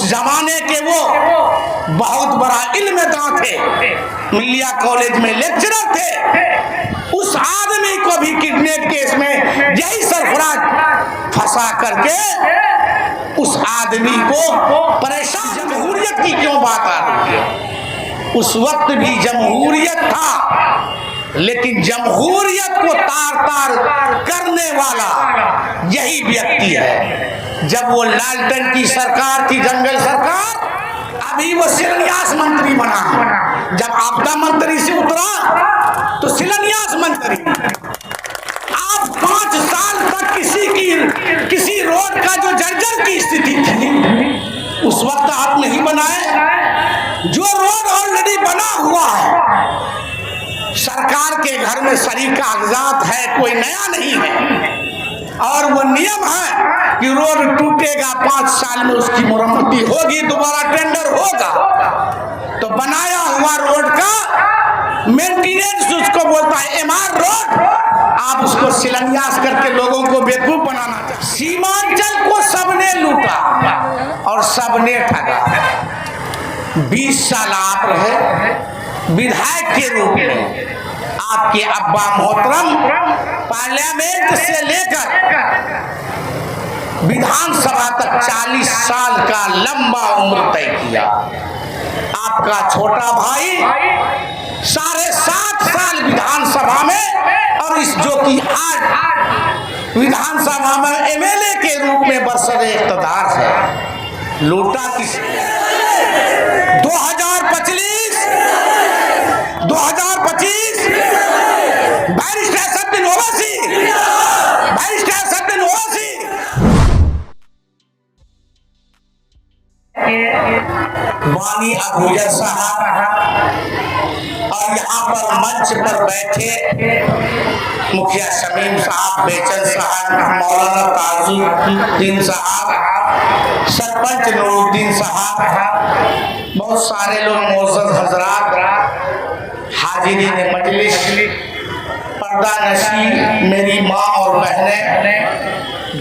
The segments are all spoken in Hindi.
उस जमाने के वो बहुत बड़ा इल्मदां थे, मिलिया कॉलेज में लेक्चरर थे। उस आदमी को भी किडनैप केस में यही सरफराज फंसा करके उस आदमी को परेशान। जमहूरियत की क्यों बात आ रही है? उस वक्त भी जमहूरियत था, लेकिन जमहूरियत को तार तार करने वाला यही व्यक्ति है। जब वो लालटेन की सरकार थी, जंगल सरकार, अभी वो शिलान्यास मंत्री बना। जब आपदा मंत्री से उतरा तो शिलान्यास मंत्री। आप 5 साल तक किसी रोड का जो जर्जर की स्थिति थी उस वक्त आप नहीं बनाए। जो रोड ऑलरेडी बना हुआ है, सरकार के घर में सारी कागजात है, कोई नया नहीं है, और वो नियम है कि रोड टूटेगा 5 साल में उसकी मरम्मती होगी, दोबारा टेंडर होगा। तो बनाया हुआ रोड का मेंटेनेंस उसको बोलता है एमआर रोड। आप उसको शिलान्यास करके लोगों को बेवकूफ बनाना चाहते। सीमांचल को सबने लूटा और सबने ठगा। 20 साल आप रहे विधायक के रूप में। आपके अब्बा मोहतरम पार्लियामेंट से लेकर विधानसभा तक 40 साल का लंबा उम्र तय किया। आपका छोटा भाई 7.5 साल विधानसभा में, और इस जो कि आज विधानसभा में एमएलए के रूप में बरसरे इख्तिदार है। लूटा किस 2025 बैरिस्टर असदुद्दीन ओवैसी, बैरिस्टर असदुद्दीन ओवैसी। वानी अबूजर साहब और यहाँ पर मंच पर बैठे मुखिया शमीम साहब, बेचन साहब, मौलाना ताजुद्दीन साहब, सरपंच नूरुद्दीन साहब, बहुत सारे लोग, मोअज़्ज़ज़ हजरात, हाजिरीन मजलिस, पर्दा नशी, मेरी माँ और बहनें,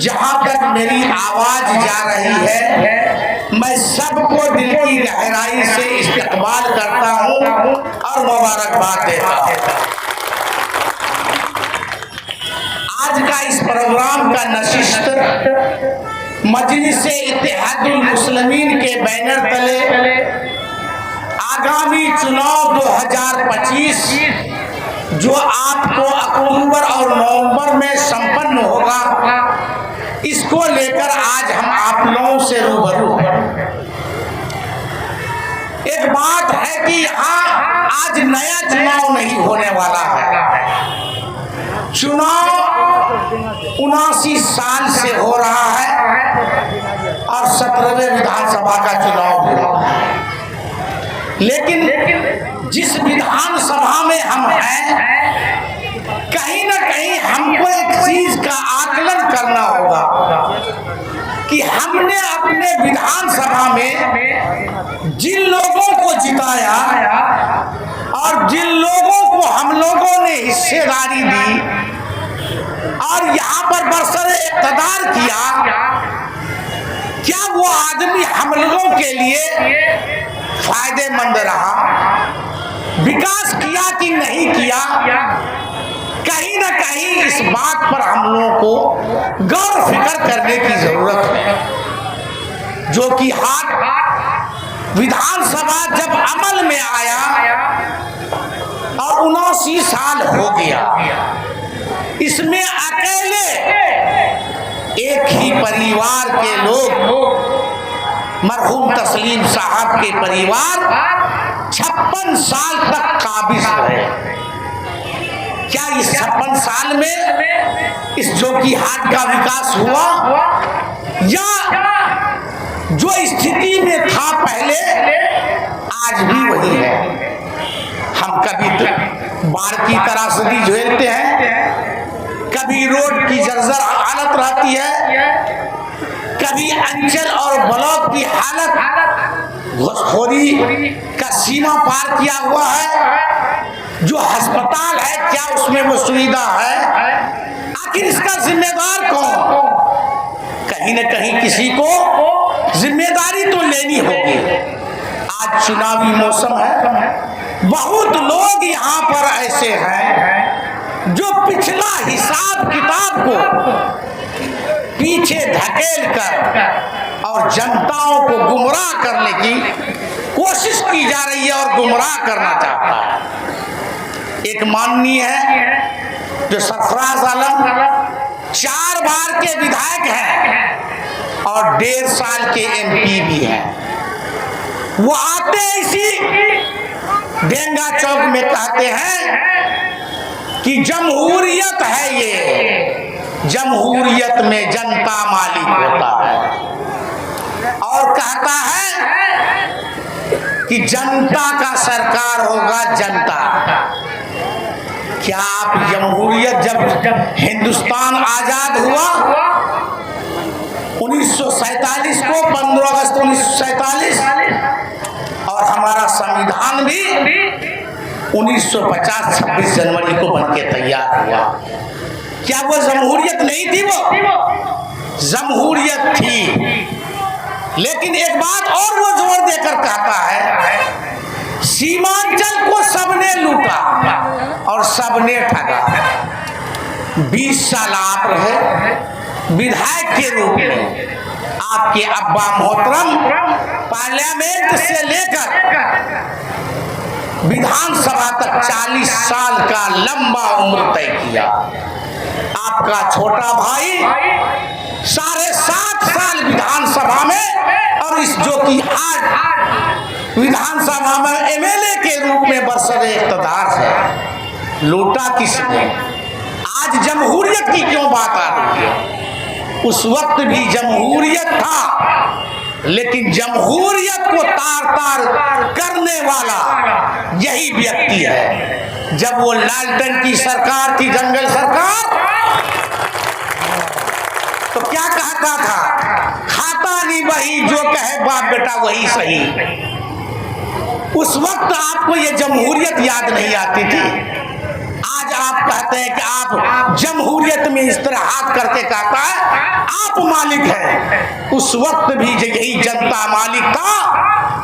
जहाँ तक मेरी आवाज जा रही है, मैं सबको दिल की गहराई से इस्तकबाल करता हूँ और मुबारकबाद देता हूँ। आज का इस प्रोग्राम का नशिस्त मजलिस-ए इत्तेहादुल मुस्लिमीन के बैनर तले आगामी चुनाव 2025 जो आपको अक्टूबर और नवंबर में संपन्न होगा, इसको लेकर आज हम आप लोगों से रूबरू हैं। एक बात है कि यहाँ आज नया चुनाव नहीं होने वाला है। चुनाव 79 साल से हो रहा है और 17वें विधानसभा का चुनाव हुआ है। लेकिन जिस विधानसभा में हम हैं, कहीं ना कहीं हमको एक चीज का आकलन करना होगा कि हमने अपने विधानसभा में जिन लोगों को जिताया और जिन लोगों को हम लोगों ने हिस्सेदारी दी और यहाँ पर बरसरे इक़्तिदार किया, क्या वो आदमी हम लोगों के लिए फायदेमंद रहा? विकास किया कि नहीं किया? कहीं ना कहीं इस बात पर हम लोगों को गौर फिक्र करने की जरूरत है। जो कि हाथ विधानसभा जब अमल में आया और 79 साल हो गया, इसमें अकेले एक ही परिवार के लोग, मरहूम तस्लीम साहब के परिवार 56 साल तक काबिज रहे। क्या इस 56 साल में इस जो कि हाट का विकास हुआ या जो स्थिति में था पहले आज भी वही है? हम कभी बाढ़ की त्रासदी झेलते हैं, कभी रोड की जर्जर हालत रहती है, कभी अंचल और ब्लॉक की हालत घुसखोरी का सीमा पार किया हुआ है। जो अस्पताल है, क्या उसमें वो सुविधा है? आखिर इसका जिम्मेदार कौन? कहीं न कहीं किसी को जिम्मेदारी तो लेनी होगी। आज चुनावी मौसम है, बहुत लोग यहाँ पर ऐसे हैं जो पिछला हिसाब किताब को पीछे धकेल कर और जनताओं को गुमराह करने की कोशिश की जा रही है और गुमराह करना चाहता है। एक माननीय है जो सरफराज आलम 4 बार के विधायक हैं और 1.5 साल के MP भी हैं। वो आते इसी डेंगा चौक में कहते हैं कि जमहूरियत है ये, जमहूरियत में जनता मालिक होता है, और कहता है कि जनता का सरकार होगा जनता। क्या आप जमहूरियत जब हिंदुस्तान आजाद हुआ 1947 को 15 अगस्त 1947 और हमारा संविधान भी 1950 26 जनवरी को बनके तैयार हुआ, क्या वो जमहूरियत नहीं थी? वो जमहूरियत थी। लेकिन एक बात और वो जोर देकर कहता है, सीमांचल को सबने लूटा और सबने ठगा। 20 साल आप रहे विधायक के रूप में, आपके अब्बा मोहतरम पार्लियामेंट से लेकर विधानसभा तक 40 साल का लंबा उम्र तय किया। आपका छोटा भाई 7.5 साल विधानसभा में और इस जो की आज विधानसभा में MLA के रूप में बरसरे इक़्तिदार है। लूटा किसने? आज जमहूरियत की क्यों बात आ रही है? उस वक्त भी जमहूरियत था, लेकिन जमहूरियत को तार तार करने वाला यही व्यक्ति है। जब वो लालटेन की सरकार थी, जंगल सरकार, तो क्या कहता था? खाता नहीं वही जो कहे बाप बेटा वही सही। उस वक्त आपको ये जमहूरियत याद नहीं आती थी। आज आप कहते हैं कि आप जमहूरियत में इस तरह हाथ करके कहता है आप मालिक हैं। उस वक्त भी यही जनता मालिक था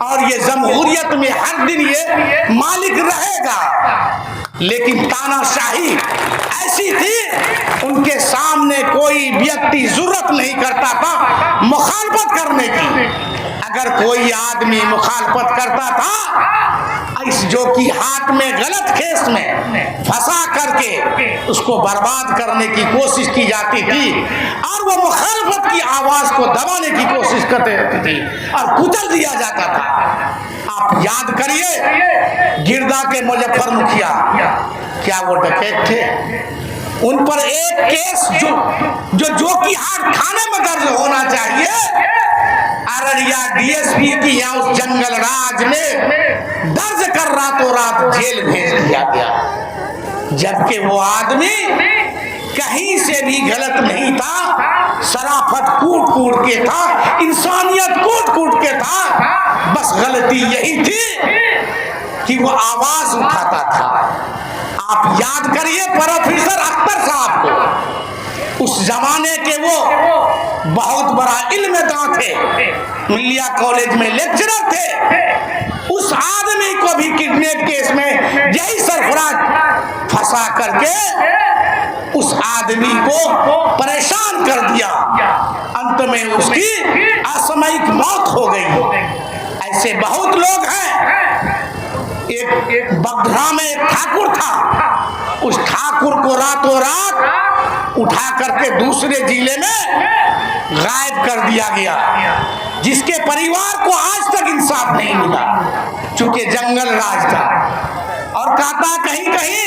और ये जमहूरियत में हर दिन ये मालिक रहेगा। लेकिन तानाशाही ऐसी थी, उनके सामने कोई व्यक्ति जरूरत नहीं करता था मुखालफत करने की। अगर कोई आदमी मुखालफत करता था, इस जो कि हाथ में गलत केस में फंसा करके उसको बर्बाद करने की कोशिश की जाती थी और वो मुखालफत की आवाज को दबाने की कोशिश करते रहती थी और कुचल दिया जाता था। आप याद करिए गिरदा के मुजफ्फर मुखिया, क्या वो डकैत थे? उन पर एक केस जो कि हाथ थाने में दर्ज होना चाहिए, अररिया DSP की या उस जंगल राज में दर्ज कर रातों रात जेल भेज दिया गया। जबकि वो आदमी कहीं से भी गलत नहीं था, शराफत कूट कूट के था, इंसानियत कूट कूट के था। बस गलती यही थी कि वो आवाज उठाता था। आप याद करिए प्रोफेसर अख्तर साहब को, उस जमाने के वो बहुत बड़ा इल्मदां थे, मिलिया कॉलेज में लेक्चरर थे। उस आदमी को भी किडनैप केस में यही सरफराज फंसा करके उस आदमी को परेशान कर दिया। अंत में उसकी असामयिक मौत हो गई। ऐसे बहुत लोग हैं। एक बगधा में एक ठाकुर था, उस ठाकुर को रातों रात उठा करके दूसरे जिले में गायब कर दिया गया, जिसके परिवार को आज तक इंसाफ नहीं मिला, चूंकि जंगल राज था। और कहता कहीं कहीं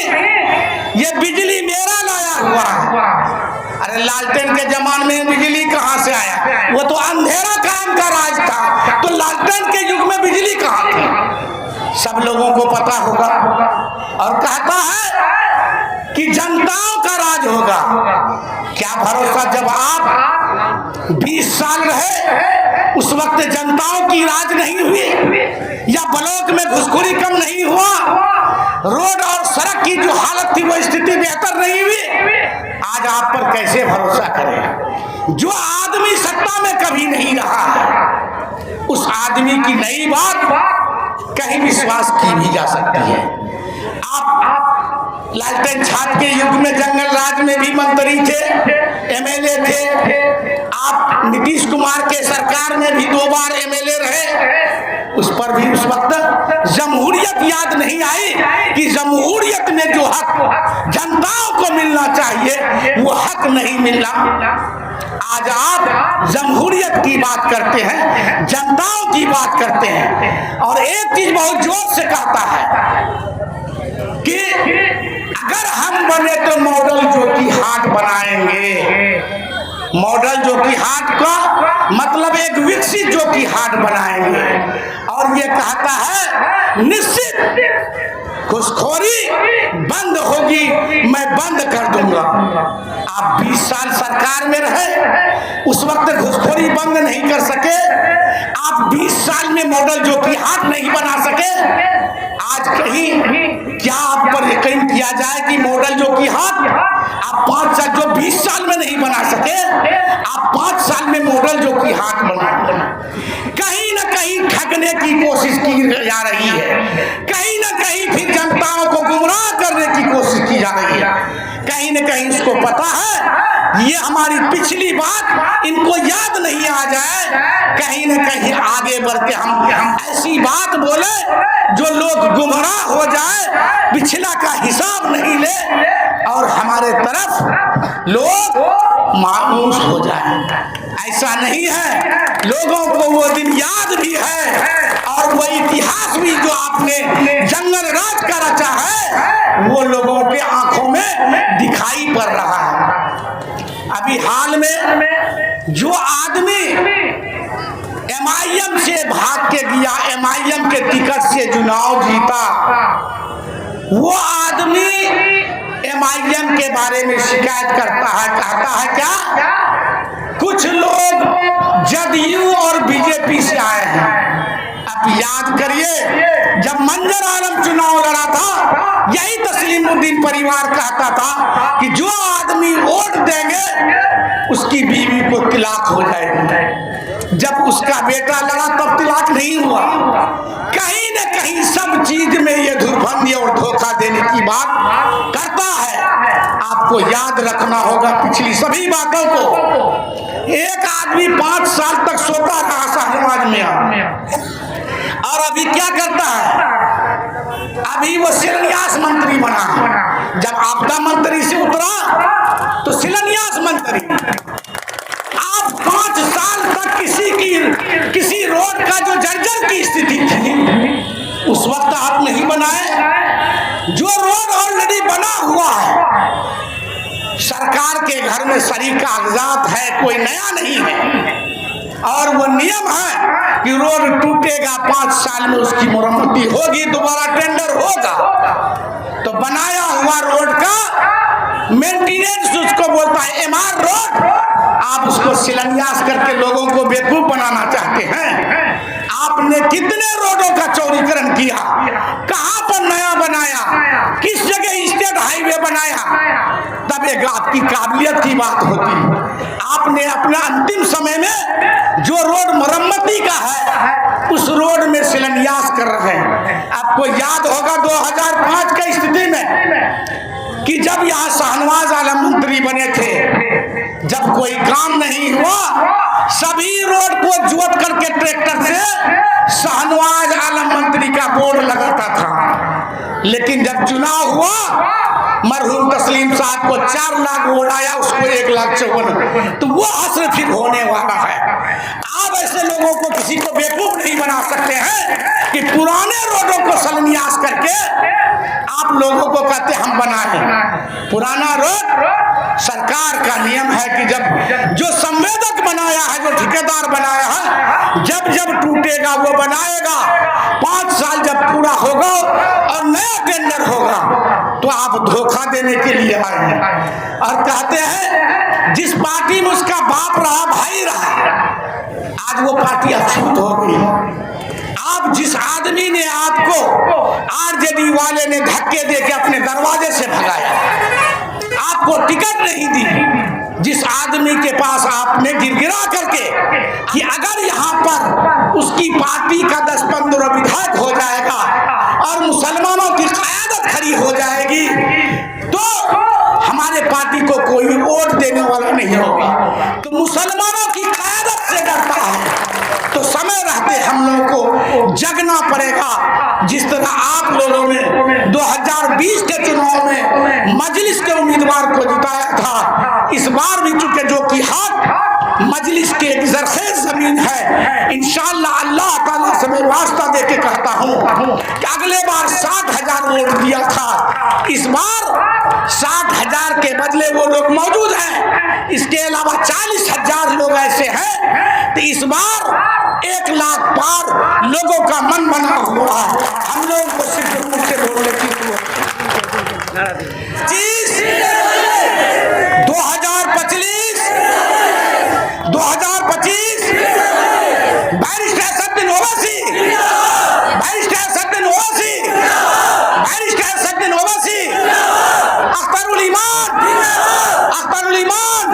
ये बिजली मेरा लाया हुआ है। अरे लालटेन के जमाने में बिजली कहां से आया? वो तो अंधेरा कायम का राज था, तो लालटेन के युग में बिजली कहां थी? सब लोगों को पता होगा। और कहता है कि जनताओं का राज होगा। क्या भरोसा, जब आप 20 साल रहे उस वक्त जनताओं की राज नहीं हुई, या ब्लॉक में घुसखोरी कम नहीं हुआ, रोड और सड़क की जो हालत थी वो स्थिति बेहतर नहीं हुई? आज आप पर कैसे भरोसा करें? जो आदमी सत्ता में कभी नहीं रहा है, आदमी की नई बात कहीं विश्वास की भी जा सकती है। आप लालटेन छाप के युग में जंगल राज में भी मंत्री थे, एमएलए थे। आप नीतीश कुमार के सरकार में भी 2 बार एमएलए रहे, उस पर भी उस वक्त जमहूरियत याद नहीं आई कि जमहूरियत में जो हक जनताओं को मिलना चाहिए वो हक नहीं मिला। आज आप जमहूरियत की बात करते हैं, जनताओं की बात करते हैं, और एक चीज बहुत जोर से कहता है कि अगर हम बने तो मॉडल जोकी हाट बनाएंगे। मॉडल जोकी हाट का मतलब एक विकसित जोकी हाट बनाएंगे, और ये कहता है निश्चित घुसखोरी बंद होगी, मैं बंद कर दूंगा। आप 20 साल सरकार में रहे, उस वक्त घुसखोरी बंद नहीं कर सके। आप 20 साल में मॉडल जोकी हाट नहीं बना सके। आज कहीं क्या आप पर यकीन किया जाए कि मॉडल जोकी हाट आप 5 साल, जो 20 साल में नहीं बना सके, आप 5 साल में मॉडल जोकी हाट बना। कहीं ना कहीं ठगने की कोशिश की जा रही है, कहीं ना कहीं फिर जनताओं को गुमराह करने की कोशिश की जा रही है। कहीं ना कहीं इसको पता है ये हमारी पिछली बात इनको याद नहीं आ जाए, कहीं ना कहीं आगे बढ़ के हम ऐसी बात बोले जो लोग गुमराह हो जाए, पिछला का हिसाब नहीं ले और हमारे तरफ लोग मायूस हो जाए। ऐसा नहीं है, लोगों को वो दिन याद भी है और वो इतिहास भी जो आपने जंगल राज का रचा है वो लोगों के आंखों में दिखाई पड़ रहा है। अभी हाल में जो आदमी एमआईएम से भाग के गया, एमआईएम के टिकट से चुनाव जीता, वो आदमी एमआईएम के बारे में शिकायत करता है, कहता है क्या कुछ लोग जदयू और बीजेपी से आए हैं। अब याद करिए जब मंजर आलम चुनाव लड़ा था, यही तस्लीमुद्दीन परिवार कहता था कि जो आदमी वोट देंगे उसकी बीवी को तलाक हो जाएगी। जब उसका बेटा लड़ा तब तलाक नहीं हुआ। कहीं न कहीं सब चीज में ये धुरफंदी और धोखा देने की बात करता है। आपको याद रखना होगा पिछली सभी बातों को। एक आदमी 5 साल तक सोता रहा शाहनवाज में, और अभी क्या करता है, अभी वो शिलान्यास मंत्री बना। जब आपदा मंत्री से उतरा तो शिलान्यास मंत्री। आप 5 साल तक किसी रोड का जो जर्जर की स्थिति थी उस वक्त आप नहीं बनाए। जो रोड ऑलरेडी बना हुआ है, सरकार के घर में सारी कागजात है, कोई नया नहीं है, और वो नियम है कि रोड टूटेगा 5 साल में उसकी मरम्मती होगी, दोबारा टेंडर होगा। तो बनाया हुआ रोड का मेंटेनेंस उसको बोलता है एमआर रोड। आप उसको शिलान्यास करके लोगों को बेवकूफ बनाना चाहते हैं। आपने कितने रोडों का चौड़ीकरण किया, कहां पर नया बनाया, किस जगह स्टेट हाईवे बनाया, तब एक आपकी काबिलियत की बात होती। आपने अपना अंतिम समय में जो रोड मरम्मती का है उस रोड में शिलान्यास कर रहे हैं। आपको याद होगा 2005 की स्थिति में कि जब यहाँ शाहनवाज आलम मंत्री बने थे, जब कोई काम नहीं हुआ सभी रोड को जोत करके ट्रैक्टर से शाहनवाज आलम मंत्री का बोर्ड लगाता था। लेकिन जब चुनाव हुआ मरहूम तस्लीम साहब को 4 लाख वोट आया, उसको 1,54,000। तो वो असर फिर होने वाला है। आप ऐसे लोगों को किसी को बेवकूफ नहीं बना सकते हैं कि पुराने रोडों को शिलान्यास करके आप लोगों को कहते हम बनाए। पुराना रोड सरकार का नियम है कि जब जो संवेदक बनाया है, जो ठेकेदार बनाया है, जब जब टूटेगा वो बनाएगा। 5 साल जब पूरा होगा और नया टेंडर होगा तो आप धोखा देने के लिए आए हैं और कहते हैं जिस पार्टी में उसका बाप रहा, भाई रहा, आज वो पार्टी अछूत हो गई। आप जिस आदमी ने आपको आरजेडी वाले ने धक्के देके अपने दरवाजे से भगाया, आपको टिकट नहीं दी, जिस आदमी के पास आपने गिरगिरा करके कि अगर यहाँ पर उसकी पार्टी का 10-15 विधायक हो जाएगा और मुसलमानों की क़यादत खड़ी हो जाएगी, तो हमारे पार्टी को कोई वोट देने वाला नहीं होगा। तो मुसलमानों की क़यादत से डरता है, तो समय रहते हम लोगों को जगना पड़ेगा। जिस तरह आप लोगों ने 2020 के चुनाव में मजलिस के उम्मीदवार को जिताया था, इस बार भी चूंकि जो कि हक मजलिस के एक ज़रख़ेज़ ज़मीन है, इंशाअल्लाह अल्लाह ताला से मैं वास्ता दे के कहता हूँ कि अगले बार 60,000 वोट दिया था, इस बार 60,000 के बदले वो लोग मौजूद हैं, इसके अलावा 40,000 लोग ऐसे हैं, तो इस बार 1 लाख पार लोगों का मन बना हुआ है। हम लोगों को सिर्फ मुख से बोलने की 2025 barrister Asaduddin Owaisi, barrister Asaduddin Owaisi, barrister Asaduddin Owaisi, Akhtarul Iman, Akhtarul Iman,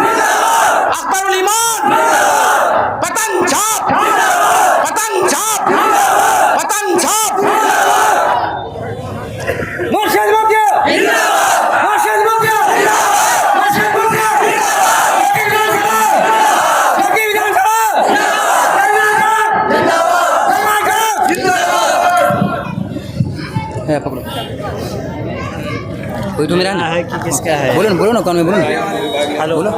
Akhtarul Iman, पतंग छाप, पतंग छाप, पतंग छाप। मुर्शिद मुक्ति जिंदाबाद, मुर्शिद मुक्ति जिंदाबाद, मुर्शिद मुक्ति है पकड़ो। कोई तो मेरा ना है कि किसका है? बोलो ना कौन में बोलो ना। हेलो बोलो।